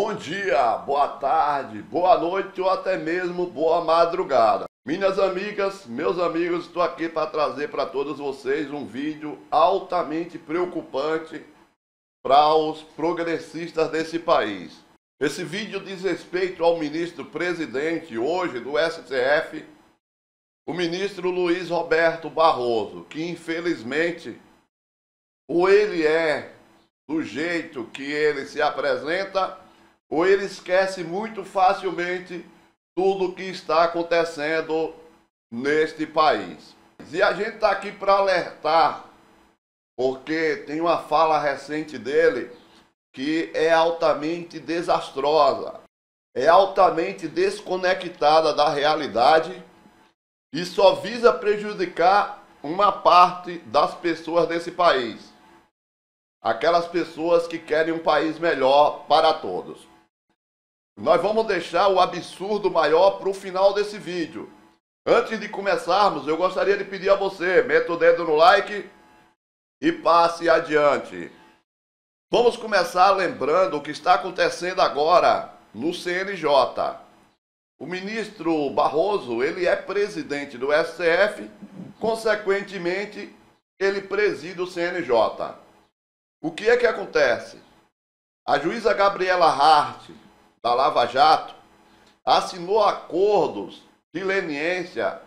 Bom dia, boa tarde, boa noite ou até mesmo boa madrugada. Minhas amigas, meus amigos, estou aqui para trazer para todos vocês um vídeo altamente preocupante para os progressistas desse país. Esse vídeo diz respeito ao ministro-presidente hoje do STF, o ministro Luiz Roberto Barroso, que infelizmente ou ele é do jeito que ele se apresenta, ou ele esquece muito facilmente tudo o que está acontecendo neste país. E a gente está aqui para alertar, porque tem uma fala recente dele que é altamente desastrosa, é altamente desconectada da realidade e só visa prejudicar uma parte das pessoas desse país. Aquelas pessoas que querem um país melhor para todos. Nós vamos deixar o absurdo maior para o final desse vídeo. Antes de começarmos, eu gostaria de pedir a você, meta o dedo no like e passe adiante. Vamos começar lembrando o que está acontecendo agora no CNJ. O ministro Barroso, ele é presidente do STF, consequentemente, ele preside o CNJ. O que é que acontece? A juíza Gabriela Hart, da Lava Jato, assinou acordos de leniência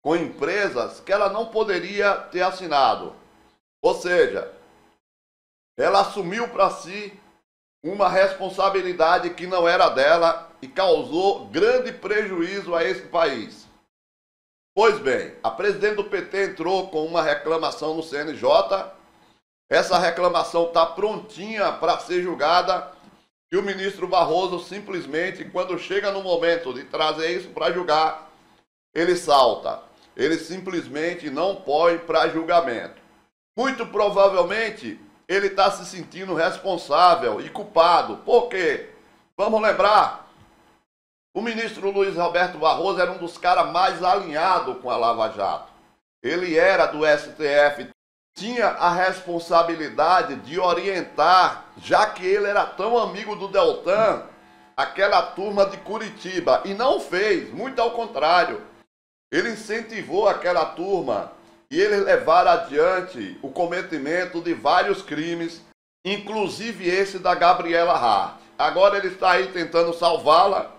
com empresas que ela não poderia ter assinado. Ou seja, ela assumiu para si uma responsabilidade que não era dela e causou grande prejuízo a esse país. Pois bem, a presidente do PT entrou com uma reclamação no CNJ. Essa reclamação está prontinha para ser julgada e o ministro Barroso simplesmente, quando chega no momento de trazer isso para julgar, ele salta. Ele simplesmente não põe para julgamento. Muito provavelmente, ele está se sentindo responsável e culpado. Por quê? Vamos lembrar, o ministro Luiz Roberto Barroso era um dos caras mais alinhados com a Lava Jato. Ele era do STF, tinha a responsabilidade de orientar, já que ele era tão amigo do Deltan, aquela turma de Curitiba, e não fez, muito ao contrário. Ele incentivou aquela turma e eles levaram adiante o cometimento de vários crimes, inclusive esse da Gabriela Hart. Agora ele está aí tentando salvá-la,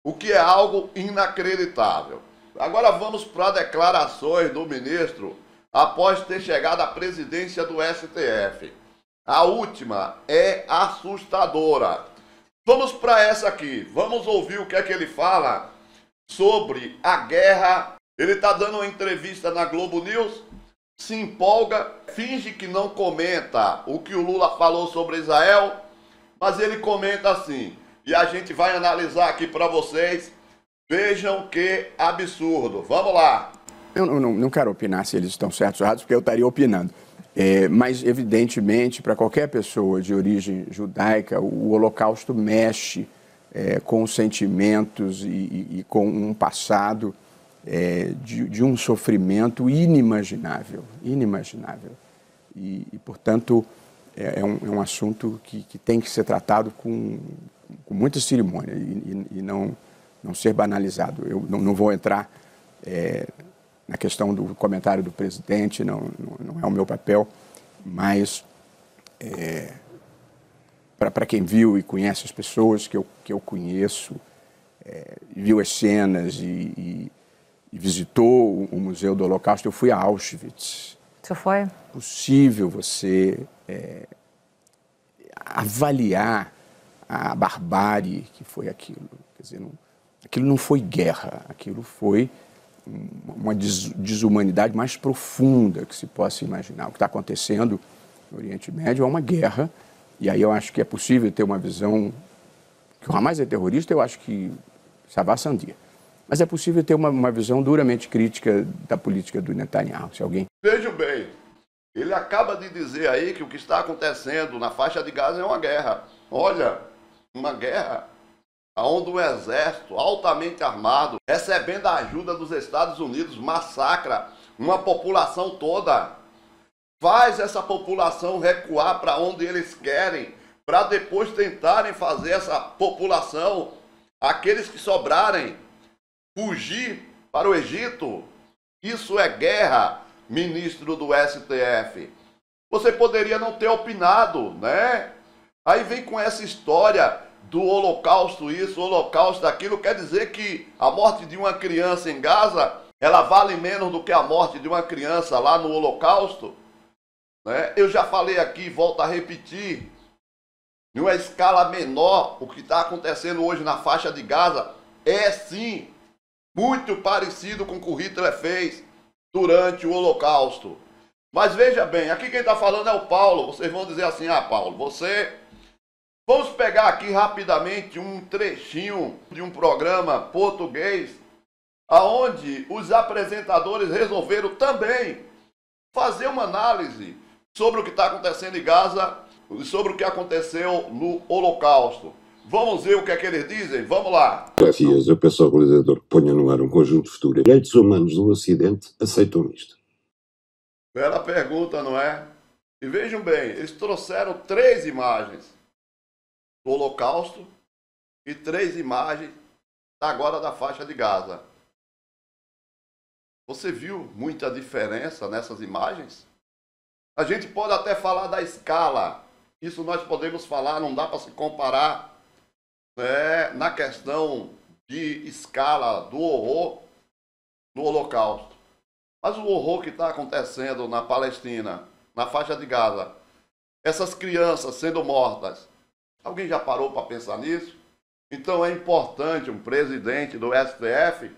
o que é algo inacreditável. Agora vamos para declarações do ministro após ter chegado à presidência do STF. A última é assustadora. Vamos para essa aqui. Vamos ouvir o que é que ele fala sobre a guerra. Ele está dando uma entrevista na Globo News, se empolga, finge que não comenta o que o Lula falou sobre Israel, mas ele comenta assim, e a gente vai analisar aqui para vocês. Vejam que absurdo. Vamos lá. Eu não quero opinar se eles estão certos ou errados, porque eu estaria opinando. Mas, evidentemente, para qualquer pessoa de origem judaica, o Holocausto mexe com os sentimentos e com um passado de um sofrimento inimaginável. Inimaginável. Portanto, é um assunto que tem que ser tratado com muita cerimônia e não ser banalizado. Eu não vou entrar na questão do comentário do presidente, não é o meu papel, mas para quem viu e conhece as pessoas que eu conheço, viu as cenas e visitou o Museu do Holocausto, eu fui a Auschwitz. Você foi? É possível você avaliar a barbárie que foi aquilo. Quer dizer, aquilo não foi guerra, aquilo foi uma desumanidade mais profunda que se possa imaginar. O que está acontecendo no Oriente Médio é uma guerra, e aí eu acho que é possível ter uma visão que o Hamas é terrorista, eu acho que Savá Sandia. Mas é possível ter uma visão duramente crítica da política do Netanyahu, se alguém... Vejam bem, ele acaba de dizer aí que o que está acontecendo na faixa de Gaza é uma guerra. Olha, uma guerra onde o exército altamente armado, recebendo a ajuda dos Estados Unidos, massacra uma população toda, faz essa população recuar para onde eles querem, para depois tentarem fazer essa população, aqueles que sobrarem, fugir para o Egito. Isso é guerra, ministro do STF. Você poderia não ter opinado, né? Aí vem com essa história do holocausto isso, holocausto aquilo. Quer dizer que a morte de uma criança em Gaza, ela vale menos do que a morte de uma criança lá no holocausto? Né? Eu já falei aqui, volto a repetir, em uma escala menor, o que está acontecendo hoje na faixa de Gaza é sim muito parecido com o que o Hitler fez durante o holocausto. Mas veja bem, aqui quem está falando é o Paulo. Vocês vão dizer assim, ah, Paulo, você... Vamos pegar aqui rapidamente um trechinho de um programa português, aonde os apresentadores resolveram também fazer uma análise sobre o que está acontecendo em Gaza e sobre o que aconteceu no Holocausto. Vamos ver o que é que eles dizem? Vamos lá. Fotografias, eu peço ao realizador que ponha no ar um conjunto de fotografias. Direitos humanos do Ocidente aceitam isto? Bela pergunta, não é? E vejam bem, eles trouxeram 3 imagens do Holocausto e 3 imagens agora da faixa de Gaza. Você viu muita diferença nessas imagens? A gente pode até falar da escala. Isso nós podemos falar, não dá para se comparar, né, na questão de escala do horror no Holocausto. Mas o horror que está acontecendo na Palestina, na faixa de Gaza, essas crianças sendo mortas, alguém já parou para pensar nisso? Então é importante um presidente do STF,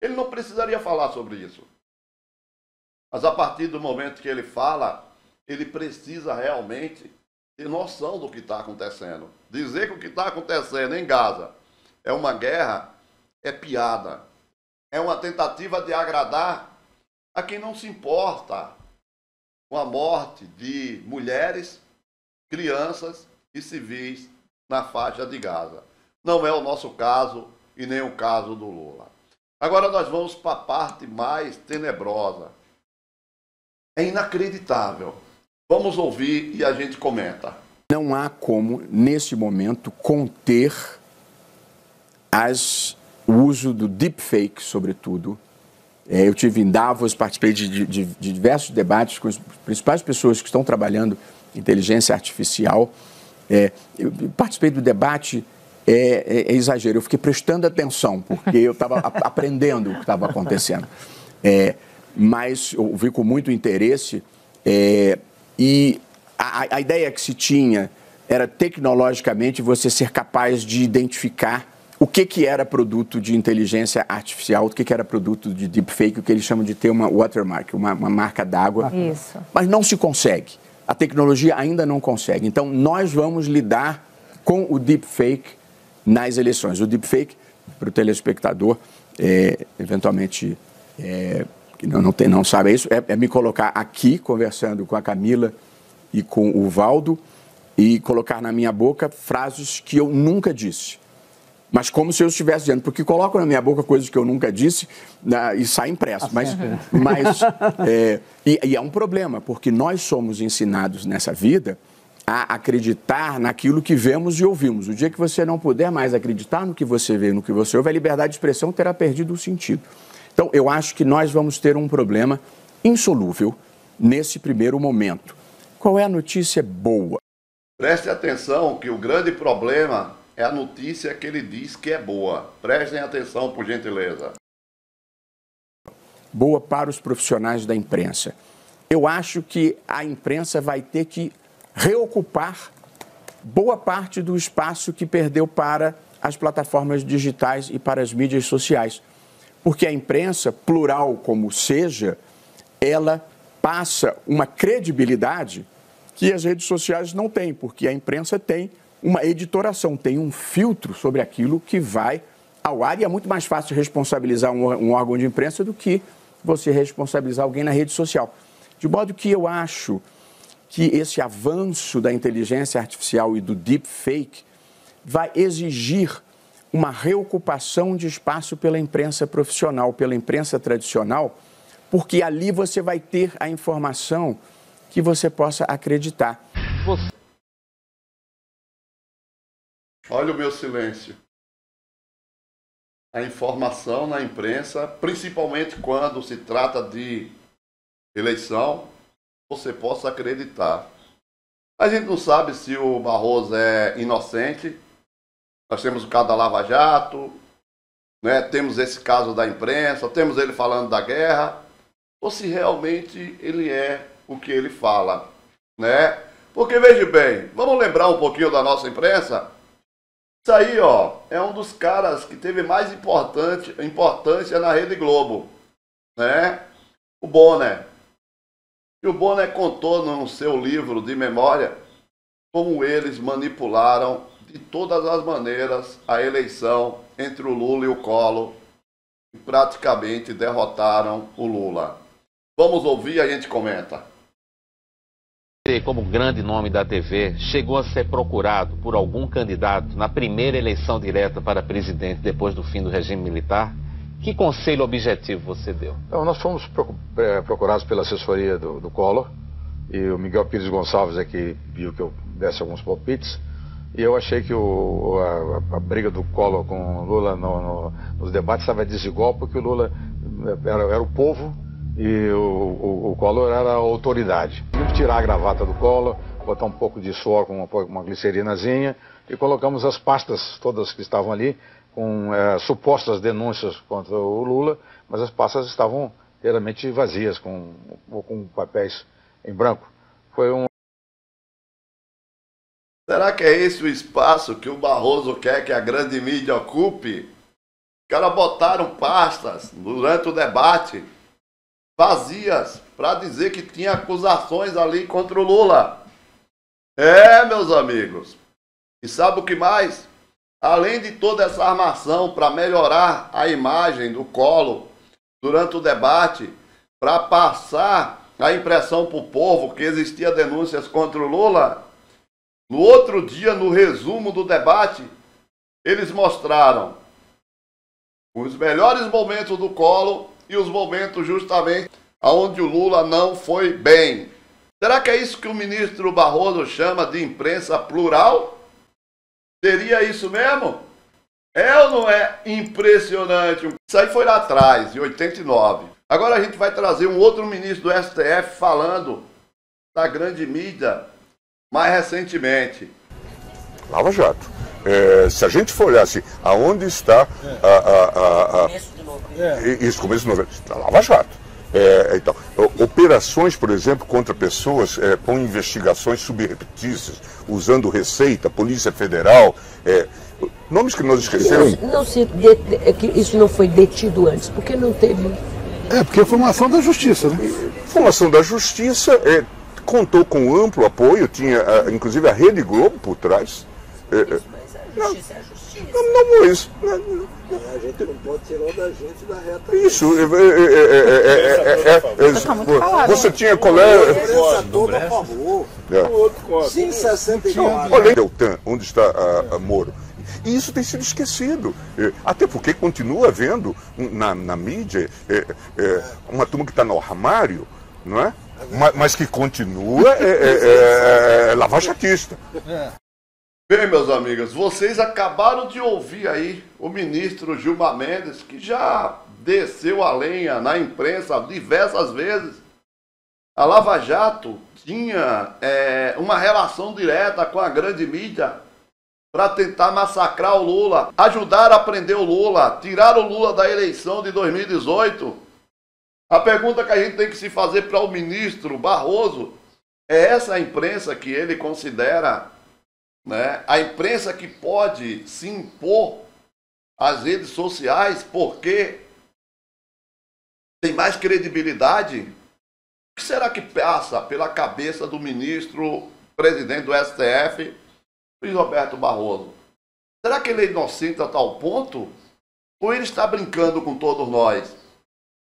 ele não precisaria falar sobre isso. Mas a partir do momento que ele fala, ele precisa realmente ter noção do que está acontecendo. Dizer que o que está acontecendo em Gaza é uma guerra é piada. É uma tentativa de agradar a quem não se importa com a morte de mulheres, crianças e civis na faixa de Gaza. Não é o nosso caso e nem o caso do Lula. Agora nós vamos para a parte mais tenebrosa. É inacreditável. Vamos ouvir e a gente comenta. Não há como, nesse momento, conter o uso do deepfake, sobretudo. Eu tive em Davos, participei de diversos debates com as principais pessoas que estão trabalhando em inteligência artificial. Eu participei do debate, é exagero, eu fiquei prestando atenção, porque eu estava aprendendo o que estava acontecendo. Mas eu vi com muito interesse, e a ideia que se tinha era, tecnologicamente, você ser capaz de identificar o que era produto de inteligência artificial, o que era produto de deepfake, o que eles chamam de ter uma watermark, uma marca d'água. Isso. Mas não se consegue. A tecnologia ainda não consegue. Então, nós vamos lidar com o deepfake nas eleições. O deepfake, para o telespectador, eventualmente, que não sabe isso, é me colocar aqui, conversando com a Camila e com o Valdo, e colocar na minha boca frases que eu nunca disse. Mas como se eu estivesse dizendo, porque colocam na minha boca coisas que eu nunca disse, e sai impresso. E é um problema, porque nós somos ensinados nessa vida a acreditar naquilo que vemos e ouvimos. O dia que você não puder mais acreditar no que você vê, no que você ouve, a liberdade de expressão terá perdido o sentido. Então, eu acho que nós vamos ter um problema insolúvel nesse primeiro momento. Qual é a notícia boa? Preste atenção que o grande problema é a notícia que ele diz que é boa. Prestem atenção, por gentileza. Boa para os profissionais da imprensa. Eu acho que a imprensa vai ter que reocupar boa parte do espaço que perdeu para as plataformas digitais e para as mídias sociais. Porque a imprensa, plural como seja, ela passa uma credibilidade que as redes sociais não têm, porque a imprensa tem uma editoração, tem um filtro sobre aquilo que vai ao ar, e é muito mais fácil responsabilizar um órgão de imprensa do que você responsabilizar alguém na rede social. De modo que eu acho que esse avanço da inteligência artificial e do deepfake vai exigir uma reocupação de espaço pela imprensa profissional, pela imprensa tradicional, porque ali você vai ter a informação que você possa acreditar. Olha o meu silêncio. A informação na imprensa, principalmente quando se trata de eleição, você possa acreditar. A gente não sabe se o Barroso é inocente. Nós temos o caso da Lava Jato, né? Temos esse caso da imprensa, temos ele falando da guerra, ou se realmente ele é o que ele fala, né? Porque, veja bem, vamos lembrar um pouquinho da nossa imprensa? Isso aí, ó, é um dos caras que teve mais importância na Rede Globo, né? O Bonner. E o Bonner contou no seu livro de memória como eles manipularam de todas as maneiras a eleição entre o Lula e o Collor e praticamente derrotaram o Lula. Vamos ouvir e a gente comenta. Como grande nome da TV, chegou a ser procurado por algum candidato na primeira eleição direta para presidente depois do fim do regime militar? Que conselho objetivo você deu? Então, nós fomos procurados pela assessoria do Collor, e o Miguel Pires Gonçalves é que viu que eu desse alguns palpites, e eu achei que a briga do Collor com o Lula nos debates estava desigual, porque o Lula era o povo e o Collor era a autoridade. Tivemos que tirar a gravata do Collor, botar um pouco de suor com uma glicerinazinha e colocamos as pastas todas que estavam ali com supostas denúncias contra o Lula, mas as pastas estavam inteiramente vazias, com papéis em branco. Foi um... Será que é esse o espaço que o Barroso quer que a grande mídia ocupe? Os caras botaram pastas durante o debate vazias para dizer que tinha acusações ali contra o Lula. É, meus amigos. E sabe o que mais? Além de toda essa armação para melhorar a imagem do Collor durante o debate, para passar a impressão para o povo que existia denúncias contra o Lula, no outro dia, no resumo do debate, eles mostraram os melhores momentos do Collor e os momentos justamente onde o Lula não foi bem. Será que é isso que o ministro Barroso chama de imprensa plural? Seria isso mesmo? É ou não é impressionante? Isso aí foi lá atrás, em 89. Agora a gente vai trazer um outro ministro do STF falando da grande mídia mais recentemente. Lava Jato. Se a gente for olhar assim, aonde está começo de novembro, está Lava Jato. Então, operações, por exemplo, contra pessoas com investigações subreptícias, usando Receita, Polícia Federal, nomes que nós esquecemos. Isso não foi detido antes, porque não teve. Porque foi uma ação da Justiça, né? Foi uma ação da Justiça, contou com amplo apoio, tinha inclusive a Rede Globo por trás. Mas a Justiça é a Justiça. Não, isso. A gente não pode tirar da gente da reta. Isso. Você tinha colega. Toda a favor. Sim, 69. Olha, Deltan, onde está a Moro. E isso tem sido esquecido. Até porque continua havendo na mídia uma turma que está no armário, não é? Mas que continua lavajatista. Bem, meus amigos, vocês acabaram de ouvir aí o ministro Gilmar Mendes, que já desceu a lenha na imprensa diversas vezes. A Lava Jato tinha uma relação direta com a grande mídia para tentar massacrar o Lula, ajudar a prender o Lula, tirar o Lula da eleição de 2018. A pergunta que a gente tem que se fazer para o ministro Barroso é essa a imprensa que ele considera, né, a imprensa que pode se impor às redes sociais porque tem mais credibilidade? O que será que passa pela cabeça do ministro presidente do STF, Luiz Roberto Barroso? Será que ele é inocente a tal ponto? Ou ele está brincando com todos nós?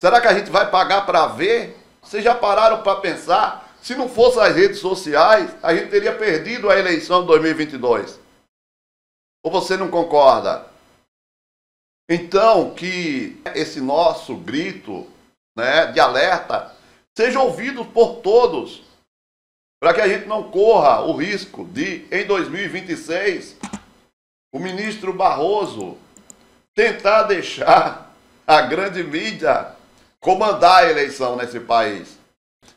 Será que a gente vai pagar para ver? Vocês já pararam para pensar? Se não fossem as redes sociais, a gente teria perdido a eleição de 2022. Ou você não concorda? Então, que esse nosso grito, né, de alerta seja ouvido por todos, para que a gente não corra o risco de, em 2026, o ministro Barroso tentar deixar a grande mídia comandar a eleição nesse país.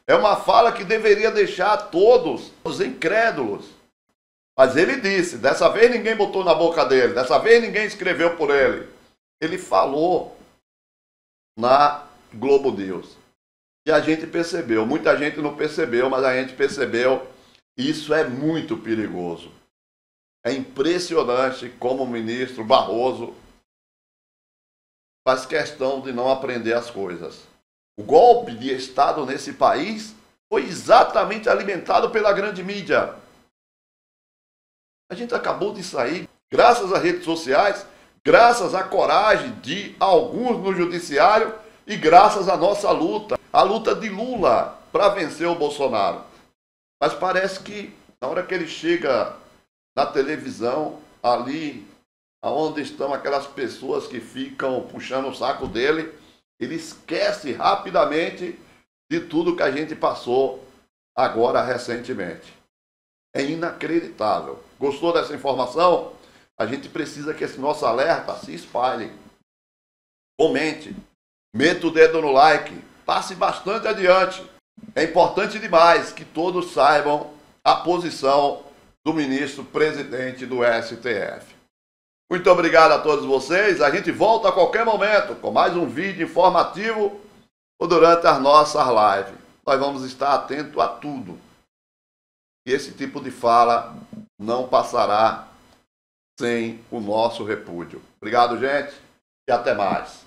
É uma fala que deveria deixar todos os incrédulos. Mas ele disse, dessa vez ninguém botou na boca dele, dessa vez ninguém escreveu por ele. Ele falou na Globo News. E a gente percebeu, muita gente não percebeu, mas a gente percebeu. Isso é muito perigoso. É impressionante como o ministro Barroso faz questão de não aprender as coisas. O golpe de Estado nesse país foi exatamente alimentado pela grande mídia. A gente acabou de sair, graças às redes sociais, graças à coragem de alguns no judiciário e graças à nossa luta, a luta de Lula para vencer o Bolsonaro. Mas parece que na hora que ele chega na televisão, ali onde estão aquelas pessoas que ficam puxando o saco dele, ele esquece rapidamente de tudo que a gente passou agora recentemente. É inacreditável. Gostou dessa informação? A gente precisa que esse nosso alerta se espalhe. Comente, meta o dedo no like, passe bastante adiante. É importante demais que todos saibam a posição do ministro presidente do STF. Muito obrigado a todos vocês. A gente volta a qualquer momento com mais um vídeo informativo ou durante as nossas lives. Nós vamos estar atentos a tudo. E esse tipo de fala não passará sem o nosso repúdio. Obrigado, gente, e até mais.